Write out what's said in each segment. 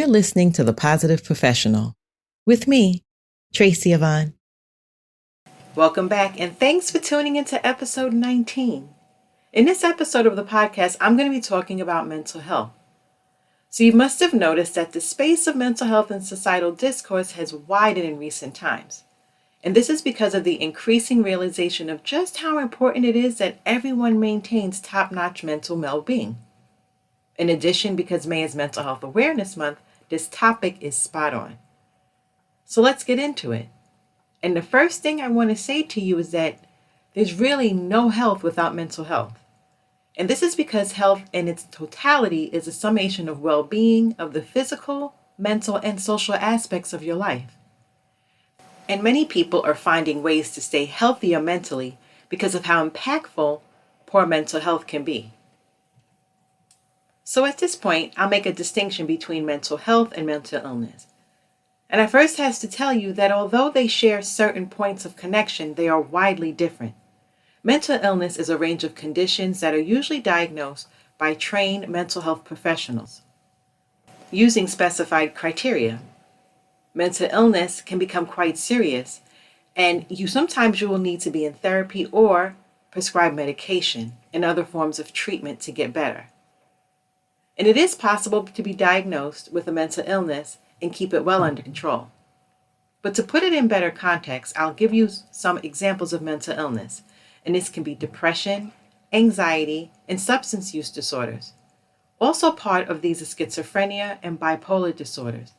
You're listening to The Positive Professional with me, Tracy Yvonne. Welcome back, and thanks for tuning into episode 19. In this episode of the podcast, I'm going to be talking about mental health. So you must have noticed that the space of mental health and societal discourse has widened in recent times. And this is because of the increasing realization of just how important it is that everyone maintains top-notch mental well-being. In addition, because May is Mental Health Awareness Month, this topic is spot on. So let's get into it. And the first thing I want to say to you is that there's really no health without mental health. And this is because health in its totality is a summation of well-being of the physical, mental, and social aspects of your life. And many people are finding ways to stay healthier mentally because of how impactful poor mental health can be. So at this point, I'll make a distinction between mental health and mental illness. And I first have to tell you that although they share certain points of connection, they are widely different. Mental illness is a range of conditions that are usually diagnosed by trained mental health professionals using specified criteria. Mental illness can become quite serious, and sometimes you will need to be in therapy or prescribed medication and other forms of treatment to get better. And it is possible to be diagnosed with a mental illness and keep it well under control. But to put it in better context, I'll give you some examples of mental illness. And this can be depression, anxiety, and substance use disorders. Also part of these is schizophrenia and bipolar disorders.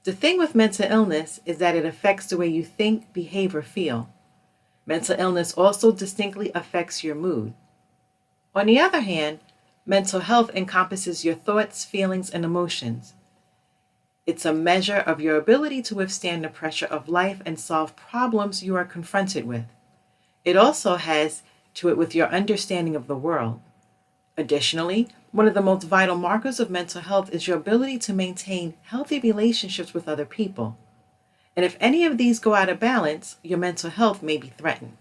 The thing with mental illness is that it affects the way you think, behave, or feel. Mental illness also distinctly affects your mood. On the other hand, mental health encompasses your thoughts, feelings, and emotions. It's a measure of your ability to withstand the pressure of life and solve problems you are confronted with. It also has to it with your understanding of the world. Additionally, one of the most vital markers of mental health is your ability to maintain healthy relationships with other people. And if any of these go out of balance, your mental health may be threatened.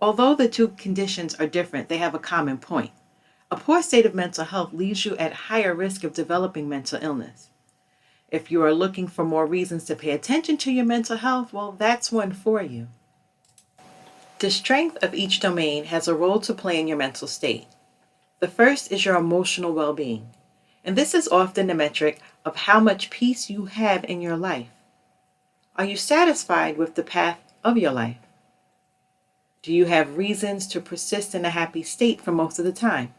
Although the two conditions are different, they have a common point. A poor state of mental health leaves you at higher risk of developing mental illness. If you are looking for more reasons to pay attention to your mental health, well, that's one for you. The strength of each domain has a role to play in your mental state. The first is your emotional well-being, and this is often the metric of how much peace you have in your life. Are you satisfied with the path of your life? Do you have reasons to persist in a happy state for most of the time?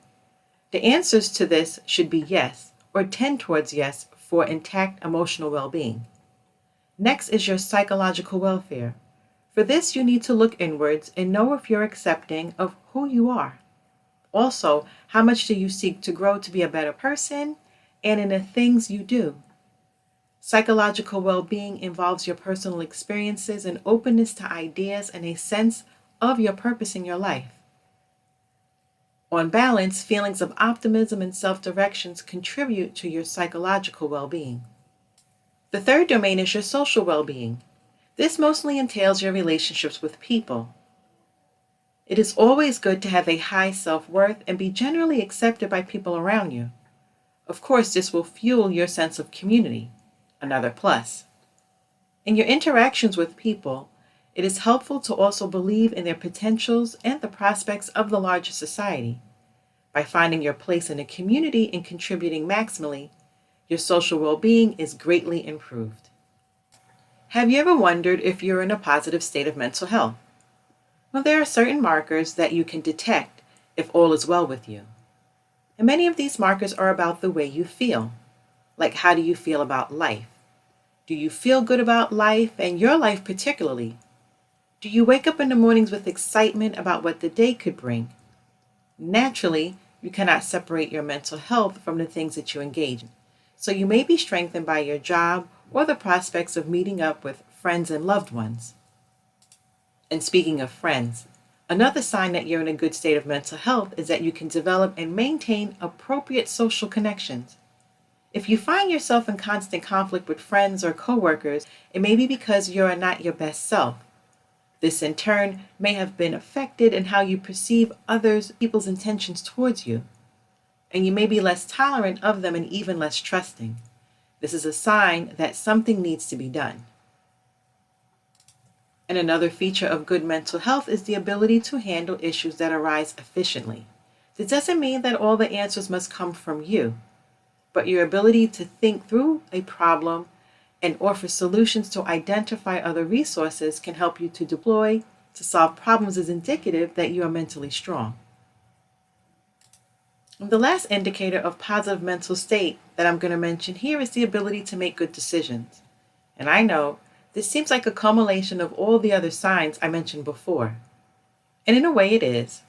The answers to this should be yes, or tend towards yes, for intact emotional well-being. Next is your psychological welfare. For this, you need to look inwards and know if you're accepting of who you are. Also, how much do you seek to grow to be a better person and in the things you do? Psychological well-being involves your personal experiences and openness to ideas and a sense of your purpose in your life. On balance, feelings of optimism and self-directions contribute to your psychological well-being. The third domain is your social well-being. This mostly entails your relationships with people. It is always good to have a high self-worth and be generally accepted by people around you. Of course, this will fuel your sense of community, another plus. In your interactions with people, it is helpful to also believe in their potentials and the prospects of the larger society. By finding your place in a community and contributing maximally, your social well-being is greatly improved. Have you ever wondered if you're in a positive state of mental health? Well, there are certain markers that you can detect if all is well with you. And many of these markers are about the way you feel. Like, how do you feel about life? Do you feel good about life and your life particularly? Do you wake up in the mornings with excitement about what the day could bring? Naturally, you cannot separate your mental health from the things that you engage in. So you may be strengthened by your job or the prospects of meeting up with friends and loved ones. And speaking of friends, another sign that you're in a good state of mental health is that you can develop and maintain appropriate social connections. If you find yourself in constant conflict with friends or coworkers, it may be because you are not your best self. This in turn may have been affected in how you perceive people's intentions towards you, and you may be less tolerant of them and even less trusting. This is a sign that something needs to be done. And another feature of good mental health is the ability to handle issues that arise efficiently. This doesn't mean that all the answers must come from you, but your ability to think through a problem and offer solutions to identify other resources can help you to deploy to solve problems is indicative that you are mentally strong. And the last indicator of positive mental state that I'm going to mention here is the ability to make good decisions. And I know this seems like a culmination of all the other signs I mentioned before. And in a way it is.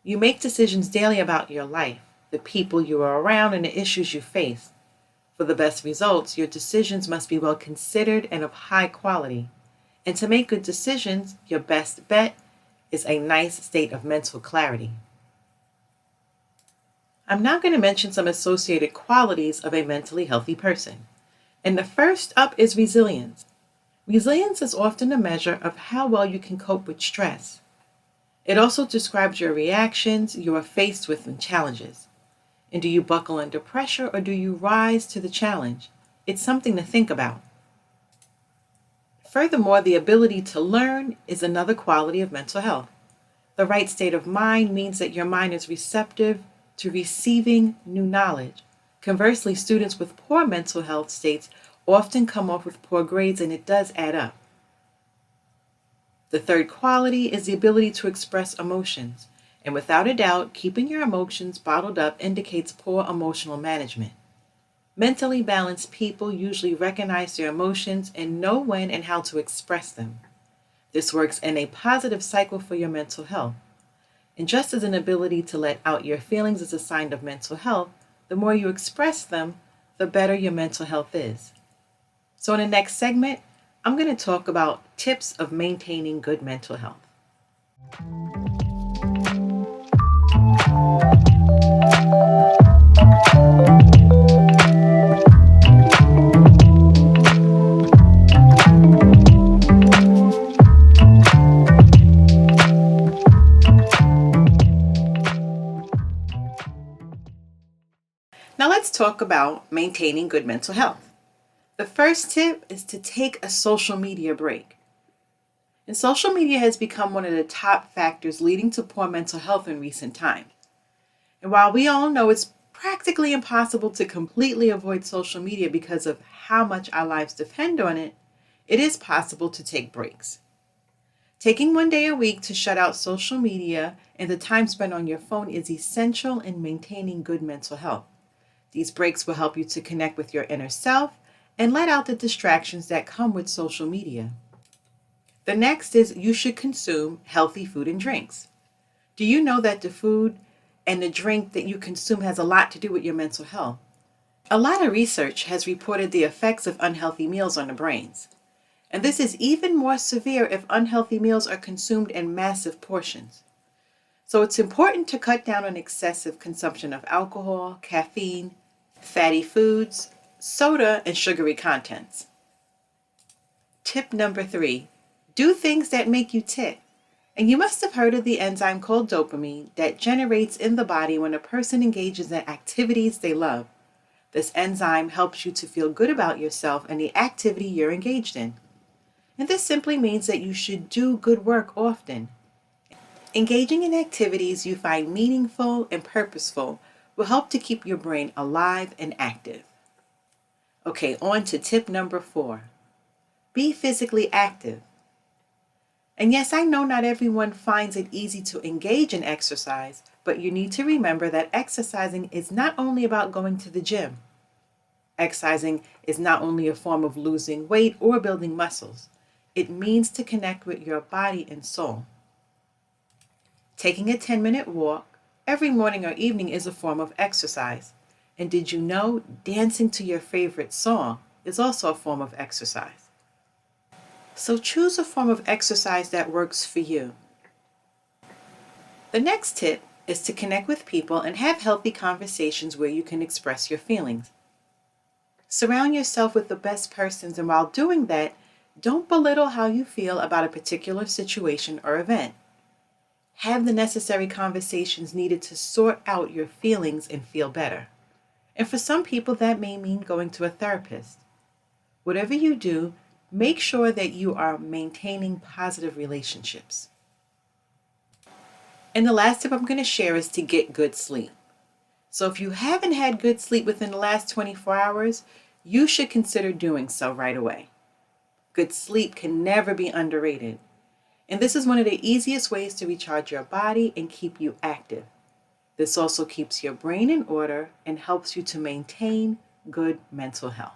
You make decisions daily about your life, the people you are around, and the issues you face. For the best results, your decisions must be well considered and of high quality. And to make good decisions, your best bet is a nice state of mental clarity. I'm now going to mention some associated qualities of a mentally healthy person. And the first up is resilience. Resilience is often a measure of how well you can cope with stress. It also describes your reactions you are faced with in challenges. And do you buckle under pressure or do you rise to the challenge? It's something to think about. Furthermore, the ability to learn is another quality of mental health. The right state of mind means that your mind is receptive to receiving new knowledge. Conversely, students with poor mental health states often come off with poor grades, and it does add up. The third quality is the ability to express emotions. And without a doubt, keeping your emotions bottled up indicates poor emotional management. Mentally balanced people usually recognize their emotions and know when and how to express them. This works in a positive cycle for your mental health. And just as an ability to let out your feelings is a sign of mental health, the more you express them, the better your mental health is. So in the next segment, I'm going to talk about tips of maintaining good mental health. Now let's talk about maintaining good mental health. The first tip is to take a social media break. And social media has become one of the top factors leading to poor mental health in recent times. And while we all know it's practically impossible to completely avoid social media because of how much our lives depend on it, it is possible to take breaks. Taking one day a week to shut out social media and the time spent on your phone is essential in maintaining good mental health. These breaks will help you to connect with your inner self and let out the distractions that come with social media. The next is you should consume healthy food and drinks. Do you know that the food and the drink that you consume has a lot to do with your mental health? A lot of research has reported the effects of unhealthy meals on the brains. And this is even more severe if unhealthy meals are consumed in massive portions. So it's important to cut down on excessive consumption of alcohol, caffeine, fatty foods, soda, and sugary contents. Tip number 3, do things that make you tick. And you must have heard of the enzyme called dopamine that generates in the body when a person engages in activities they love. This enzyme helps you to feel good about yourself and the activity you're engaged in. And this simply means that you should do good work often. Engaging in activities you find meaningful and purposeful will help to keep your brain alive and active. Okay, on to tip number 4. Be physically active. And yes, I know not everyone finds it easy to engage in exercise, but you need to remember that exercising is not only about going to the gym. Exercising is not only a form of losing weight or building muscles. It means to connect with your body and soul. Taking a 10-minute walk every morning or evening is a form of exercise. And did you know dancing to your favorite song is also a form of exercise? So choose a form of exercise that works for you. The next tip is to connect with people and have healthy conversations where you can express your feelings. Surround yourself with the best persons, and while doing that, don't belittle how you feel about a particular situation or event. Have the necessary conversations needed to sort out your feelings and feel better. And for some people, that may mean going to a therapist. Whatever you do, make sure that you are maintaining positive relationships. And the last tip I'm going to share is to get good sleep. So if you haven't had good sleep within the last 24 hours, you should consider doing so right away. Good sleep can never be underrated. And this is one of the easiest ways to recharge your body and keep you active. This also keeps your brain in order and helps you to maintain good mental health.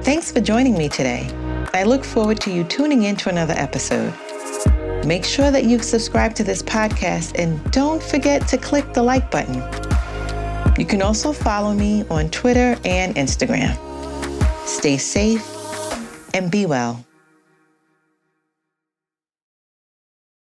Thanks for joining me today. I look forward to you tuning in to another episode. Make sure that you've subscribed to this podcast and don't forget to click the like button. You can also follow me on Twitter and Instagram. Stay safe and be well.